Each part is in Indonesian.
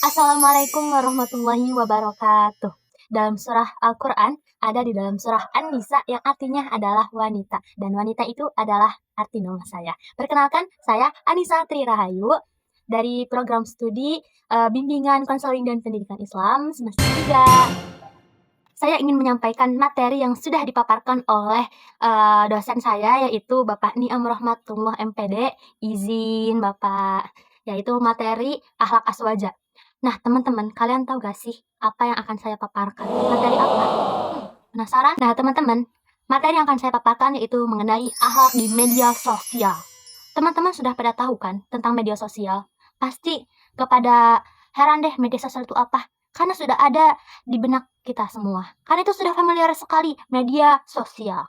Assalamualaikum warahmatullahi wabarakatuh. Dalam surah Al-Quran, ada di dalam surah An-Nisa yang artinya adalah wanita. Dan wanita itu adalah arti nama saya. Perkenalkan, saya Anissa Tri Rahayu dari program studi Bimbingan Konseling dan Pendidikan Islam semester 3. Saya ingin menyampaikan materi yang sudah dipaparkan oleh dosen saya, yaitu Bapak Niam Rahmatullah MPD. Izin Bapak, yaitu materi akhlak aswaja. Nah, teman-teman, kalian tahu gak sih apa yang akan saya paparkan? Materi apa? Penasaran? Nah, teman-teman, materi yang akan saya paparkan yaitu mengenai akhlak di media sosial. Teman-teman sudah pada tahu kan tentang media sosial? Pasti kepada heran deh media sosial itu apa? Karena sudah ada di benak kita semua. Karena itu sudah familiar sekali media sosial.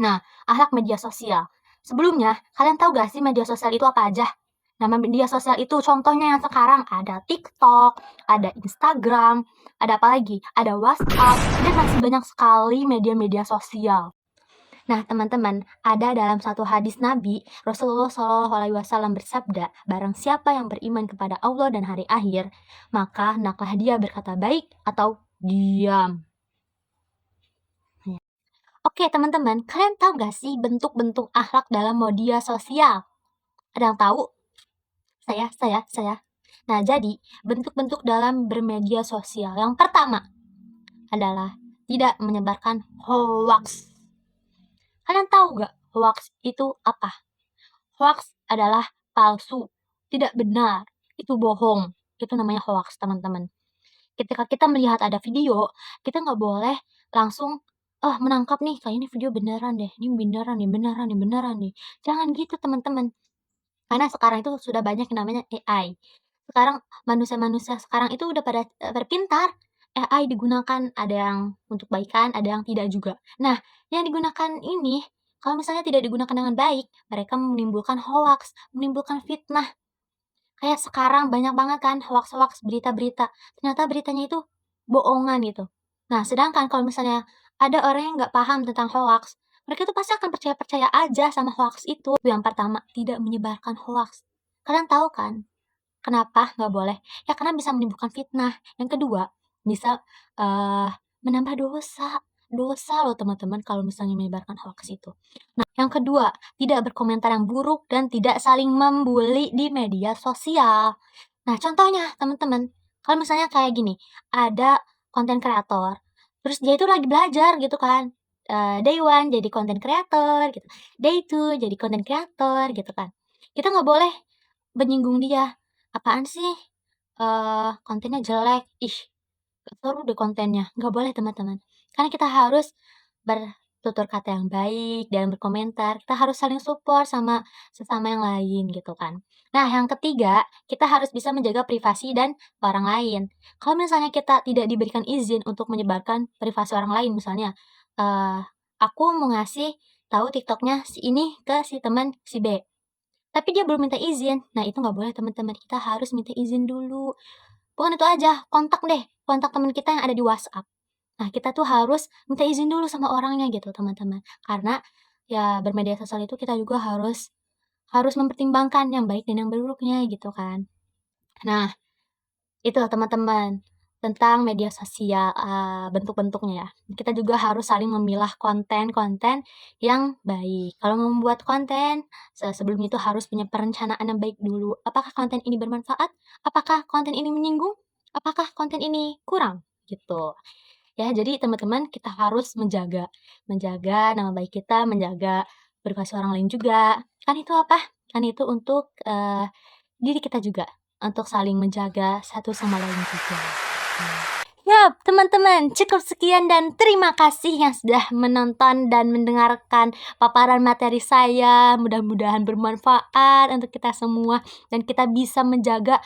Nah, akhlak media sosial. Sebelumnya, kalian tahu gak sih media sosial itu apa aja? Nama media sosial itu contohnya yang sekarang ada TikTok, ada Instagram, ada apa lagi? Ada WhatsApp, dan masih banyak sekali media-media sosial. Nah, teman-teman, ada dalam satu hadis Nabi, Rasulullah SAW bersabda, barang siapa yang beriman kepada Allah dan hari akhir, maka hendaklah dia berkata baik atau diam. Oke, teman-teman, kalian tahu gak sih bentuk-bentuk akhlak dalam media sosial? Ada yang tahu? Saya. Nah, jadi bentuk-bentuk dalam bermedia sosial. Yang pertama adalah tidak menyebarkan hoax. Kalian tahu gak hoax itu apa? Hoax adalah palsu, tidak benar, itu bohong. Itu namanya hoax, teman-teman. Ketika kita melihat ada video, kita nggak boleh langsung menangkap nih, kayak ini video beneran deh, ini beneran nih. Jangan gitu, teman-teman. Karena sekarang itu sudah banyak yang namanya AI. Sekarang manusia-manusia sekarang itu udah pada berpintar. AI digunakan ada yang untuk baikan, ada yang tidak juga. Nah, yang digunakan ini kalau misalnya tidak digunakan dengan baik, mereka menimbulkan hoaks, menimbulkan fitnah. Kayak sekarang banyak banget kan hoaks-hoaks berita-berita. Ternyata beritanya itu bohongan gitu. Nah, sedangkan kalau misalnya ada orang yang nggak paham tentang hoaks, mereka tuh pasti akan percaya-percaya aja sama hoaks itu. Yang pertama, tidak menyebarkan hoaks. Kalian tahu kan kenapa nggak boleh? Ya karena bisa menimbulkan fitnah. Yang kedua, bisa menambah dosa. Dosa loh teman-teman kalau misalnya menyebarkan hoaks itu. Nah, yang kedua, tidak berkomentar yang buruk dan tidak saling membuli di media sosial. Nah, contohnya teman-teman, kalau misalnya kayak gini, ada konten kreator, terus dia itu lagi belajar gitu kan, day one jadi konten kreator gitu, day two jadi konten kreator gitu kan. Kita nggak boleh menyinggung dia, "Apaan sih, kontennya jelek, ih gak seru deh kontennya." Nggak boleh teman-teman, karena kita harus bertutur kata yang baik dan berkomentar, kita harus saling support sama sesama yang lain gitu kan. Nah, yang ketiga, kita harus bisa menjaga privasi dan orang lain. Kalau misalnya kita tidak diberikan izin untuk menyebarkan privasi orang lain, misalnya, aku mau ngasih tahu TikToknya si ini ke si teman si B, tapi dia belum minta izin. Nah, itu nggak boleh teman-teman, kita harus minta izin dulu. Bukan itu aja, kontak teman kita yang ada di WhatsApp. Nah, kita tuh harus minta izin dulu sama orangnya gitu, teman-teman. Karena ya bermedia sosial itu kita juga harus harus mempertimbangkan yang baik dan yang buruknya gitu kan. Nah, itu teman-teman, tentang media sosial, bentuk-bentuknya ya. Kita juga harus saling memilah konten-konten yang baik. Kalau membuat konten, sebelum itu harus punya perencanaan yang baik dulu. Apakah konten ini bermanfaat? Apakah konten ini menyinggung? Apakah konten ini kurang? Gitu. Ya, jadi teman-teman kita harus menjaga menjaga nama baik kita, menjaga privasi orang lain juga. Kan itu apa? Kan itu untuk, diri kita juga, untuk saling menjaga satu sama lain juga. Yap, teman-teman, cukup sekian dan terima kasih yang sudah menonton dan mendengarkan paparan materi saya. Mudah-mudahan bermanfaat untuk kita semua dan kita bisa menjaga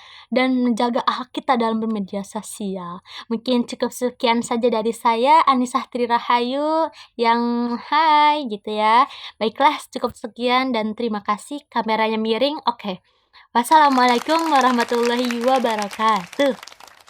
akhlak kita dalam bermedia sosial. Mungkin cukup sekian saja dari saya, Anissa Tri Rahayu, yang hai gitu ya. Baiklah, cukup sekian dan terima kasih. Kameranya miring, oke. Wassalamualaikum warahmatullahi wabarakatuh.